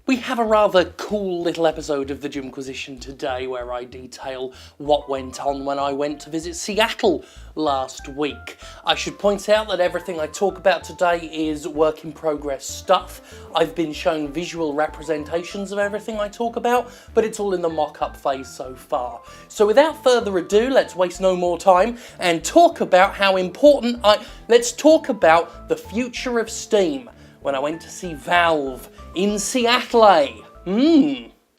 We have a rather cool little episode of the Jimquisition today where I detail what went on when I went to visit Seattle last week. I should point out that everything I talk about today is work in progress stuff. I've been shown visual representations of everything I talk about, but it's all in the mock-up phase so far. So without further ado, let's waste no more time and talk about how important let's talk about the future of Steam when I went to see Valve in Seattle.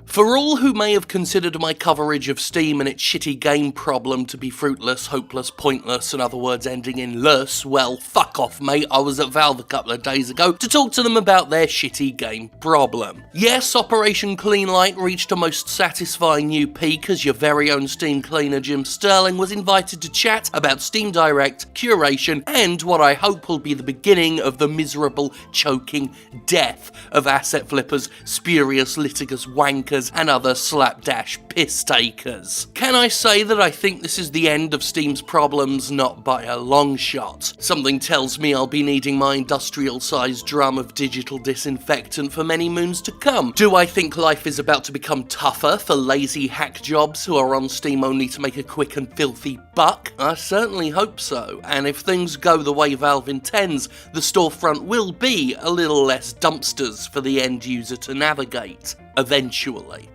For all who may have considered my coverage of Steam and its shitty game problem to be fruitless, hopeless, pointless, in other words ending in less, well, fuck off mate, I was at Valve a couple of days ago to talk to them about their shitty game problem. Yes, Operation Cleanlight reached a most satisfying new peak as your very own Steam cleaner Jim Sterling was invited to chat about Steam Direct, Curation, and what I hope will be the beginning of the miserable, choking death of asset flippers, spurious, litigious wankers, and other slapdash piss takers. Can I say that I think this is the end of Steam's problems? Not by a long shot. Something tells me I'll be needing my industrial-sized drum of digital disinfectant for many moons to come. Do I think life is about to become tougher for lazy hack jobs who are on Steam only to make a quick and filthy buck? I certainly hope so, and if things go the way Valve intends, the storefront will be a little less dumpsters for the end user to navigate. Eventually.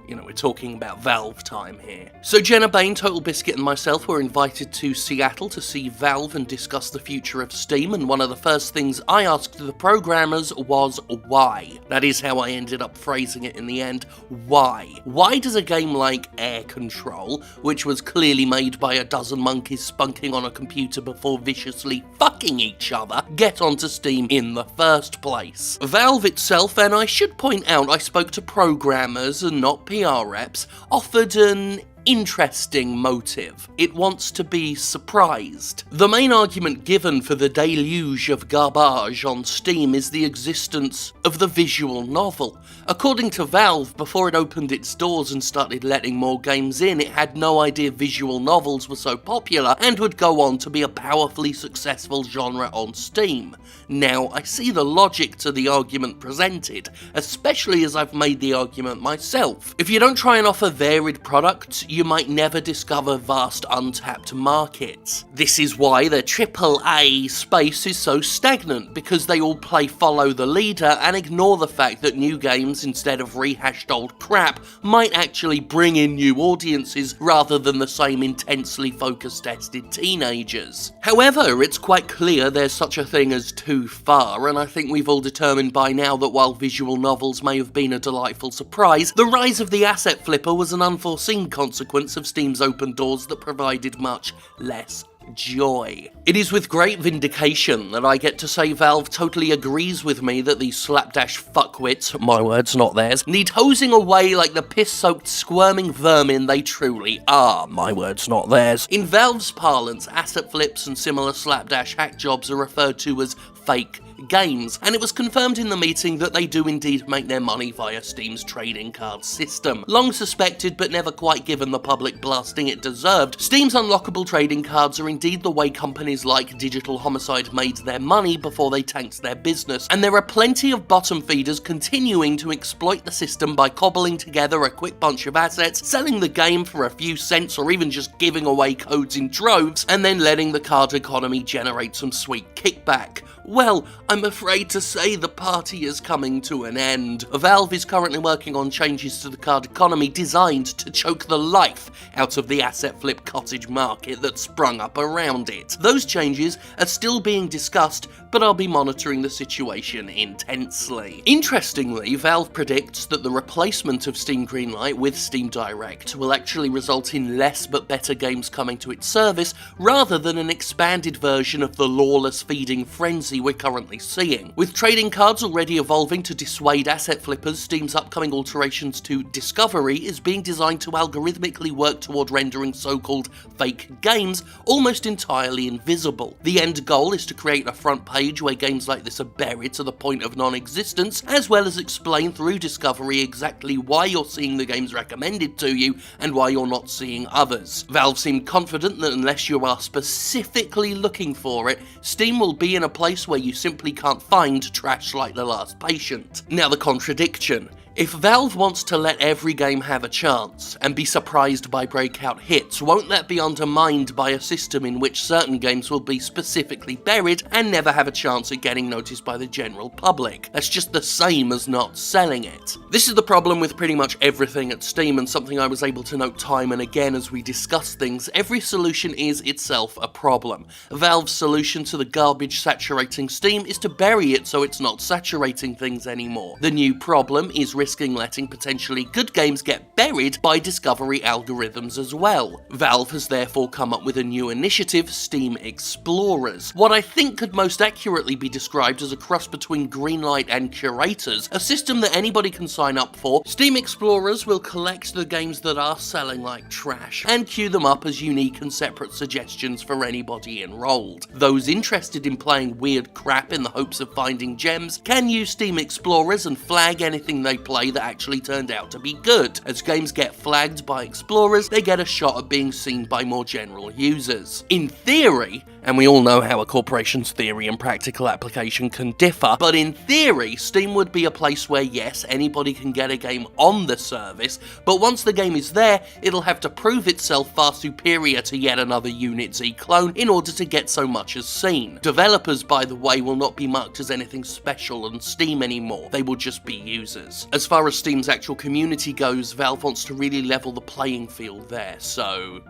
You know, we're talking about Valve time here. So Jenna Bain, Total Biscuit and myself were invited to Seattle to see Valve and discuss the future of Steam, and one of the first things I asked the programmers was why. That is how I ended up phrasing it in the end. Why? Why does a game like Air Control, which was clearly made by a dozen monkeys spunking on a computer before viciously fucking each other, get onto Steam in the first place? Valve itself, and I should point out I spoke to programmers and not PR reps, offered an interesting motive. It wants to be surprised. The main argument given for the deluge of garbage on Steam is the existence of the visual novel. According to Valve, before it opened its doors and started letting more games in, it had no idea visual novels were so popular and would go on to be a powerfully successful genre on Steam. Now, I see the logic to the argument presented, especially as I've made the argument myself. If you don't try and offer varied products, you might never discover vast untapped markets. This is why the AAA space is so stagnant, because they all play follow the leader and ignore the fact that new games, instead of rehashed old crap, might actually bring in new audiences rather than the same intensely focus-tested teenagers. However, it's quite clear there's such a thing as too far, and I think we've all determined by now that while visual novels may have been a delightful surprise, the rise of the asset flipper was an unforeseen consequence of Steam's open doors that provided much less joy. It is with great vindication that I get to say Valve totally agrees with me that these slapdash fuckwits, my words not theirs, need hosing away like the piss-soaked squirming vermin they truly are, my words not theirs. In Valve's parlance, asset flips and similar slapdash hack jobs are referred to as fake games, and it was confirmed in the meeting that they do indeed make their money via Steam's trading card system. Long suspected but never quite given the public blasting it deserved, Steam's unlockable trading cards are indeed the way companies like Digital Homicide made their money before they tanked their business, and there are plenty of bottom feeders continuing to exploit the system by cobbling together a quick bunch of assets, selling the game for a few cents or even just giving away codes in droves, and then letting the card economy generate some sweet kickback. Well, I'm afraid to say the party is coming to an end. Valve is currently working on changes to the card economy designed to choke the life out of the asset flip cottage market that sprung up around it. Those changes are still being discussed, but I'll be monitoring the situation intensely. Interestingly, Valve predicts that the replacement of Steam Greenlight with Steam Direct will actually result in less but better games coming to its service, rather than an expanded version of the lawless feeding frenzy we're currently seeing. With trading cards already evolving to dissuade asset flippers, Steam's upcoming alterations to Discovery is being designed to algorithmically work toward rendering so-called fake games almost entirely invisible. The end goal is to create a front page where games like this are buried to the point of non-existence, as well as explain through Discovery exactly why you're seeing the games recommended to you and why you're not seeing others. Valve seemed confident that unless you are specifically looking for it, Steam will be in a place where you simply can't find trash like The Last Patient. Now the contradiction. If Valve wants to let every game have a chance, and be surprised by breakout hits, won't that be undermined by a system in which certain games will be specifically buried and never have a chance at getting noticed by the general public? That's just the same as not selling it. This is the problem with pretty much everything at Steam, and something I was able to note time and again as we discuss things. Every solution is itself a problem. Valve's solution to the garbage saturating Steam is to bury it so it's not saturating things anymore. The new problem is risking letting potentially good games get buried by discovery algorithms as well. Valve has therefore come up with a new initiative, Steam Explorers. What I think could most accurately be described as a cross between Greenlight and Curators, a system that anybody can sign up for. Steam Explorers will collect the games that are selling like trash and queue them up as unique and separate suggestions for anybody enrolled. Those interested in playing weird crap in the hopes of finding gems can use Steam Explorers and flag anything they play that actually turned out to be good. As games get flagged by explorers, they get a shot at being seen by more general users. In theory, and we all know how a corporation's theory and practical application can differ, but in theory, Steam would be a place where yes, anybody can get a game on the service, but once the game is there, it'll have to prove itself far superior to yet another Unit Z clone in order to get so much as seen. Developers, by the way, will not be marked as anything special on Steam anymore, they will just be users. As far as Steam's actual community goes, Valve wants to really level the playing field there, so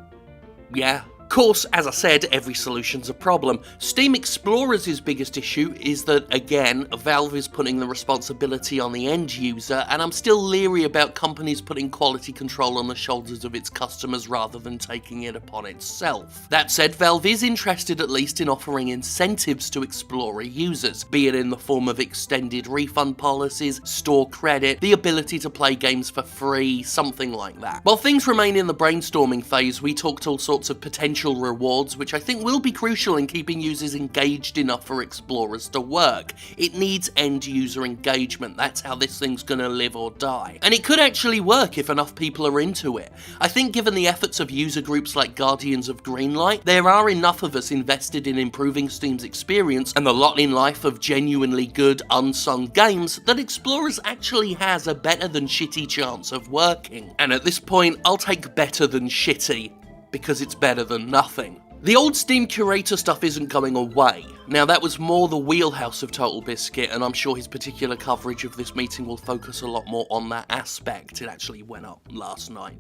yeah. Of course, as I said, every solution's a problem. Steam Explorers' biggest issue is that, again, Valve is putting the responsibility on the end user, and I'm still leery about companies putting quality control on the shoulders of its customers rather than taking it upon itself. That said, Valve is interested at least in offering incentives to Explorer users, be it in the form of extended refund policies, store credit, the ability to play games for free, something like that. While things remain in the brainstorming phase, we talked all sorts of potential rewards, which I think will be crucial in keeping users engaged enough for Explorers to work. It needs end user engagement, that's how this thing's gonna live or die. And it could actually work if enough people are into it. I think given the efforts of user groups like Guardians of Greenlight, there are enough of us invested in improving Steam's experience and the lot in life of genuinely good unsung games that Explorers actually has a better than shitty chance of working. And at this point, I'll take better than shitty, because it's better than nothing. The old Steam Curator stuff isn't going away. Now, that was more the wheelhouse of Total Biscuit, and I'm sure his particular coverage of this meeting will focus a lot more on that aspect. It actually went up last night,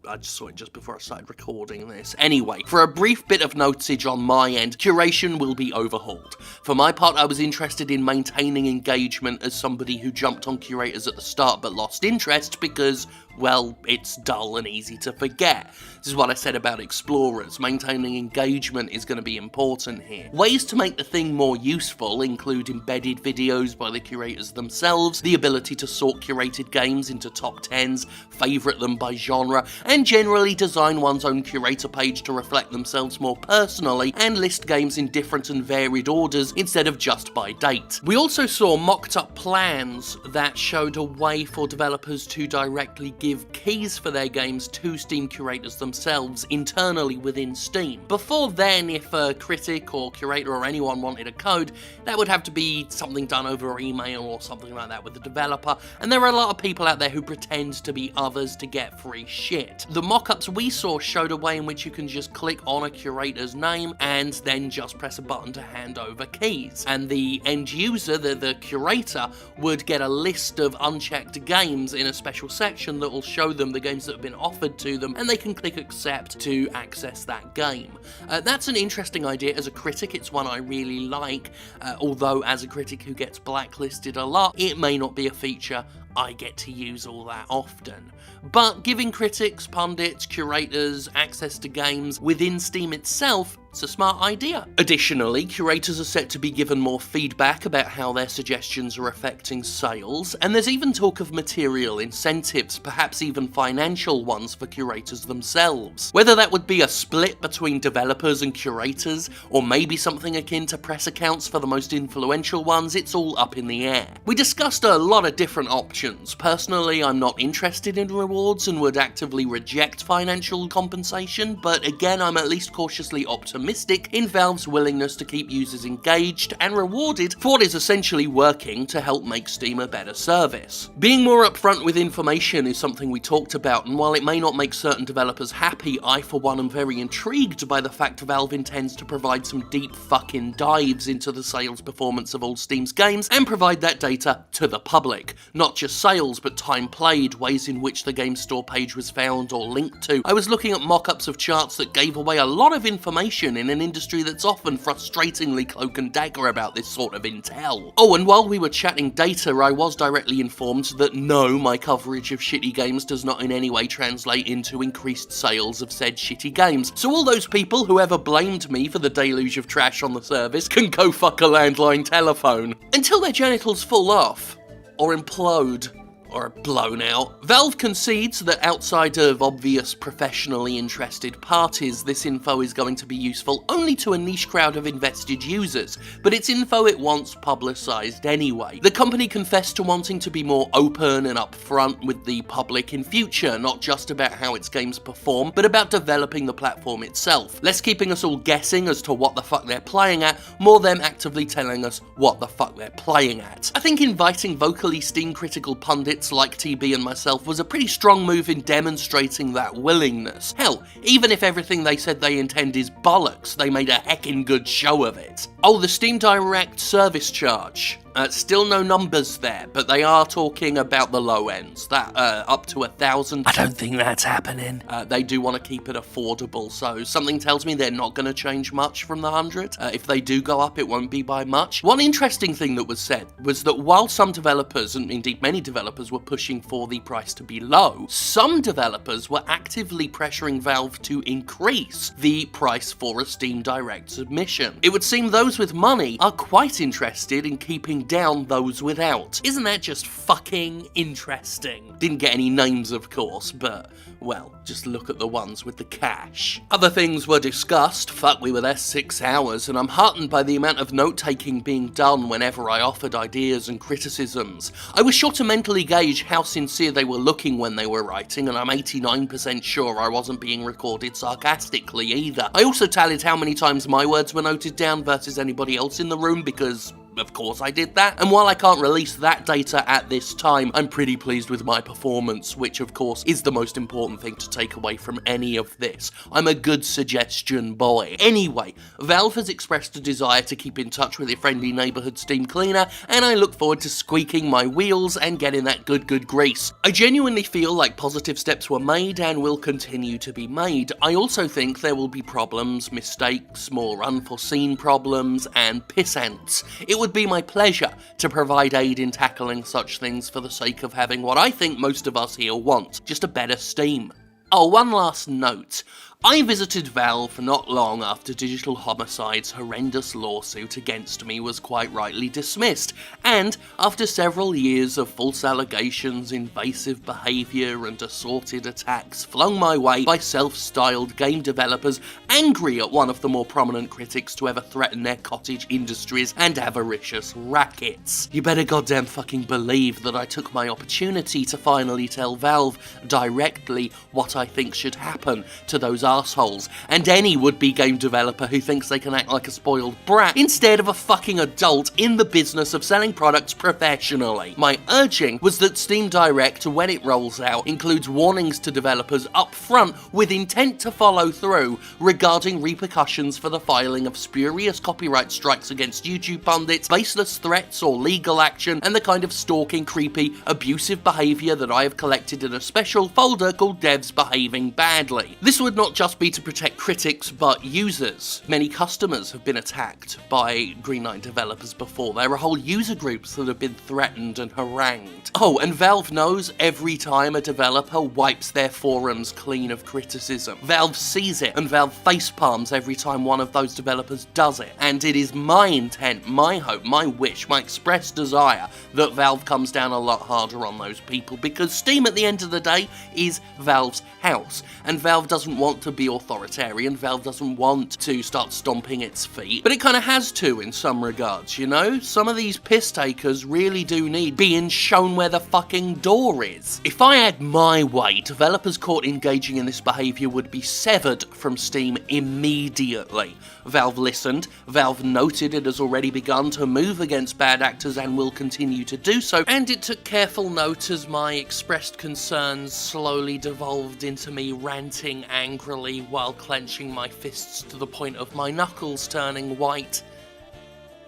I just saw it just before I started recording this. Anyway, for a brief bit of notage on my end, Curation will be overhauled. For my part, I was interested in maintaining engagement as somebody who jumped on Curators at the start but lost interest because, well, it's dull and easy to forget. This is what I said about Explorers. Maintaining engagement is going to be important here. Ways to make the thing more useful include embedded videos by the curators themselves, the ability to sort curated games into top 10s, favourite them by genre, and generally design one's own curator page to reflect themselves more personally and list games in different and varied orders instead of just by date. We also saw mocked up plans that showed a way for developers to directly give keys for their games to Steam curators themselves internally within Steam. Before then, if a critic or curator or anyone wanted a code, that would have to be something done over email or something like that with the developer, and there are a lot of people out there who pretend to be others to get free shit. The mock-ups we saw showed a way in which you can just click on a curator's name and then just press a button to hand over keys, and the end user, the curator, would get a list of unchecked games in a special section that will show them the games that have been offered to them, and they can click accept to access that game. That's an interesting idea. As a critic, it's one I really like, although as a critic who gets blacklisted a lot, it may not be a feature I get to use all that often. But giving critics, pundits, curators access to games within Steam itself, it's a smart idea. Additionally, curators are set to be given more feedback about how their suggestions are affecting sales, and there's even talk of material incentives, perhaps even financial ones for curators themselves. Whether that would be a split between developers and curators, or maybe something akin to press accounts for the most influential ones, it's all up in the air. We discussed a lot of different options. Personally, I'm not interested in rewards and would actively reject financial compensation, but again, I'm at least cautiously optimistic optimistic in Valve's willingness to keep users engaged and rewarded for what is essentially working to help make Steam a better service. Being more upfront with information is something we talked about, and while it may not make certain developers happy, I for one am very intrigued by the fact Valve intends to provide some deep fucking dives into the sales performance of all Steam's games and provide that data to the public. Not just sales, but time played, ways in which the game store page was found or linked to. I was looking at mock-ups of charts that gave away a lot of information in an industry that's often frustratingly cloak and dagger about this sort of intel. Oh, and while we were chatting data, I was directly informed that no, my coverage of shitty games does not in any way translate into increased sales of said shitty games. So all those people who ever blamed me for the deluge of trash on the service can go fuck a landline telephone. Until their genitals fall off, or implode, or blown out. Valve concedes that outside of obvious professionally interested parties, this info is going to be useful only to a niche crowd of invested users, but it's info it wants publicised anyway. The company confessed to wanting to be more open and upfront with the public in future, not just about how its games perform, but about developing the platform itself. Less keeping us all guessing as to what the fuck they're playing at, more them actively telling us what the fuck they're playing at. I think inviting vocally Steam critical pundits like TB and myself was a pretty strong move in demonstrating that willingness. Hell, even if everything they said they intend is bollocks, they made a heckin' good show of it. Oh, the Steam Direct service charge. Still no numbers there, but they are talking about the low ends, that up to 1,000. I don't think that's happening. They do want to keep it affordable, so something tells me they're not going to change much from the 100. If they do go up, it won't be by much. One interesting thing that was said was that while some developers, and indeed many developers, were pushing for the price to be low, some developers were actively pressuring Valve to increase the price for a Steam Direct submission. It would seem those with money are quite interested in keeping down those without. Isn't that just fucking interesting? Didn't get any names, of course, but, well, just look at the ones with the cash. Other things were discussed. Fuck, we were there 6 hours, and I'm heartened by the amount of note-taking being done whenever I offered ideas and criticisms. I was sure to mentally gauge how sincere they were looking when they were writing, and I'm 89% sure I wasn't being recorded sarcastically either. I also tallied how many times my words were noted down versus anybody else in the room, because of course I did that, and while I can't release that data at this time, I'm pretty pleased with my performance, which of course is the most important thing to take away from any of this. I'm a good suggestion boy. Anyway, Valve has expressed a desire to keep in touch with your friendly neighbourhood Steam cleaner, and I look forward to squeaking my wheels and getting that good grease. I genuinely feel like positive steps were made and will continue to be made. I also think there will be problems, mistakes, more unforeseen problems, and pissants. It would be my pleasure to provide aid in tackling such things for the sake of having what I think most of us here want, just a better Steam. Oh, one last note. I visited Valve not long after Digital Homicide's horrendous lawsuit against me was quite rightly dismissed, and after several years of false allegations, invasive behaviour and assorted attacks flung my way by self-styled game developers angry at one of the more prominent critics to ever threaten their cottage industries and avaricious rackets. You better goddamn fucking believe that I took my opportunity to finally tell Valve directly what I think should happen to those arseholes, and any would-be game developer who thinks they can act like a spoiled brat instead of a fucking adult in the business of selling products professionally. My urging was that Steam Direct, when it rolls out, includes warnings to developers up front with intent to follow through regarding repercussions for the filing of spurious copyright strikes against YouTube pundits, baseless threats or legal action, and the kind of stalking, creepy, abusive behaviour that I have collected in a special folder called Devs Behaving Badly. This would not just be to protect critics, but users. Many customers have been attacked by Greenlight developers before. There are whole user groups that have been threatened and harangued. Oh, and Valve knows every time a developer wipes their forums clean of criticism. Valve sees it, and Valve facepalms every time one of those developers does it. And it is my intent, my hope, my wish, my expressed desire that Valve comes down a lot harder on those people, because Steam at the end of the day is Valve's house, and Valve doesn't want to to be authoritarian. Valve doesn't want to start stomping its feet, but it kind of has to in some regards, you know? Some of these piss takers really do need being shown where the fucking door is. If I had my way, developers caught engaging in this behaviour would be severed from Steam immediately. Valve listened, Valve noted it has already begun to move against bad actors and will continue to do so, and it took careful note as my expressed concerns slowly devolved into me ranting angrily while clenching my fists to the point of my knuckles turning white.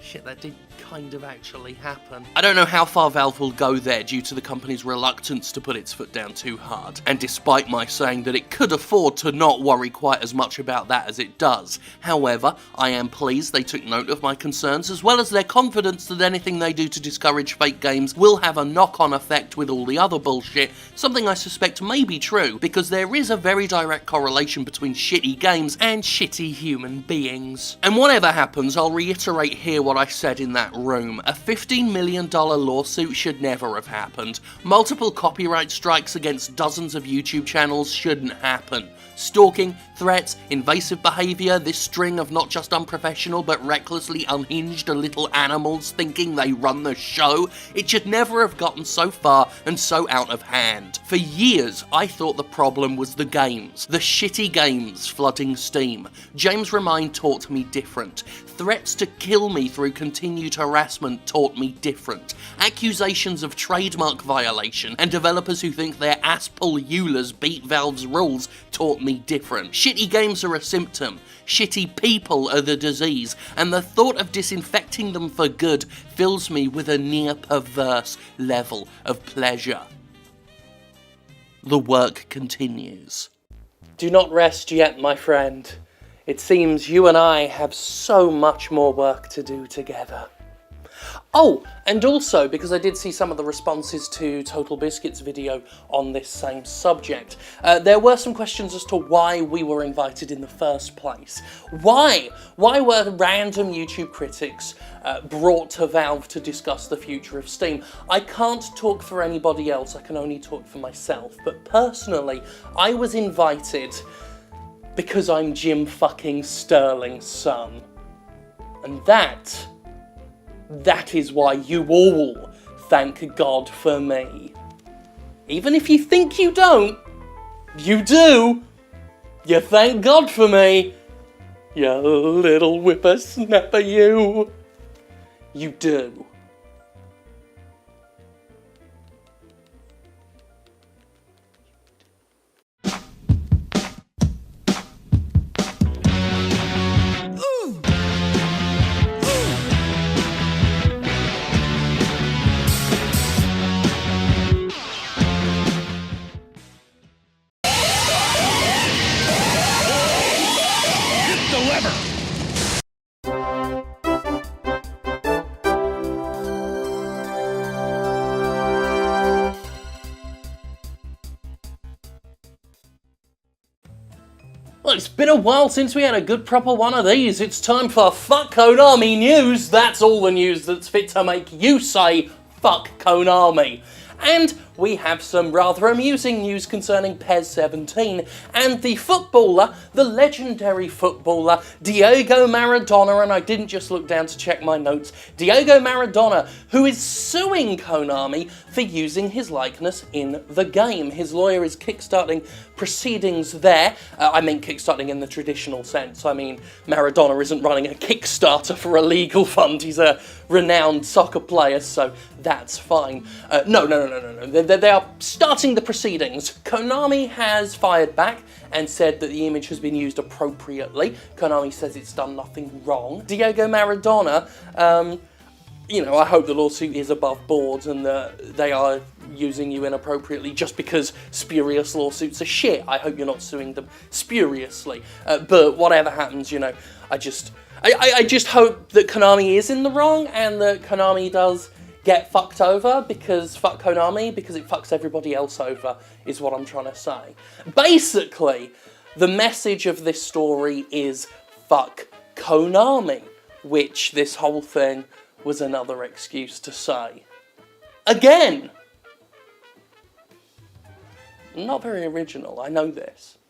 Shit, that did kind of actually happen. I don't know how far Valve will go there due to the company's reluctance to put its foot down too hard, and despite my saying that it could afford to not worry quite as much about that as it does. However, I am pleased they took note of my concerns, as well as their confidence that anything they do to discourage fake games will have a knock-on effect with all the other bullshit, something I suspect may be true, because there is a very direct correlation between shitty games and shitty human beings. And whatever happens, I'll reiterate here what I said in that room. A $15 million lawsuit should never have happened. Multiple copyright strikes against dozens of YouTube channels shouldn't happen. Stalking, threats, invasive behaviour, this string of not just unprofessional but recklessly unhinged little animals thinking they run the show, it should never have gotten so far and so out of hand. For years, I thought the problem was the games. The shitty games flooding Steam. James Remine taught me different. Threats to kill me through continued harassment taught me different. Accusations of trademark violation and developers who think their ass-pull Eulers beat Valve's rules taught me different. Shitty games are a symptom, shitty people are the disease, and the thought of disinfecting them for good fills me with a near perverse level of pleasure. The work continues. Do not rest yet, my friend. It seems you and I have so much more work to do together. Oh, and also, because I did see some of the responses to Total Biscuit's video on this same subject, there were some questions as to why we were invited in the first place. Why? Why were random YouTube critics brought to Valve to discuss the future of Steam? I can't talk for anybody else, I can only talk for myself, but personally, I was invited because I'm Jim fucking Sterling's son. And that is why you all thank God for me. Even if you think you don't, you do. You thank God for me. You little whippersnapper, you. You do. Well, it's been a while since we had a good proper one of these. It's time for Fuck Konami News. That's all the news that's fit to make you say, fuck Konami. And we have some rather amusing news concerning PES 17 and the footballer, the legendary footballer, Diego Maradona, and I didn't just look down to check my notes, Diego Maradona, who is suing Konami for using his likeness in the game. His lawyer is kickstarting proceedings there. I mean kickstarting in the traditional sense. I mean, Maradona isn't running a Kickstarter for a legal fund. He's a renowned soccer player, so that's fine. No. They are starting the proceedings. Konami has fired back and said that the image has been used appropriately. Konami says it's done nothing wrong. Diego Maradona, you know, I hope the lawsuit is above board and that they are using you inappropriately just because spurious lawsuits are shit. I hope you're not suing them spuriously. But whatever happens, you know, I just hope that Konami is in the wrong and that Konami does get fucked over, because fuck Konami, because it fucks everybody else over, is what I'm trying to say. Basically, the message of this story is fuck Konami, which this whole thing was another excuse to say. Again! Not very original, I know this.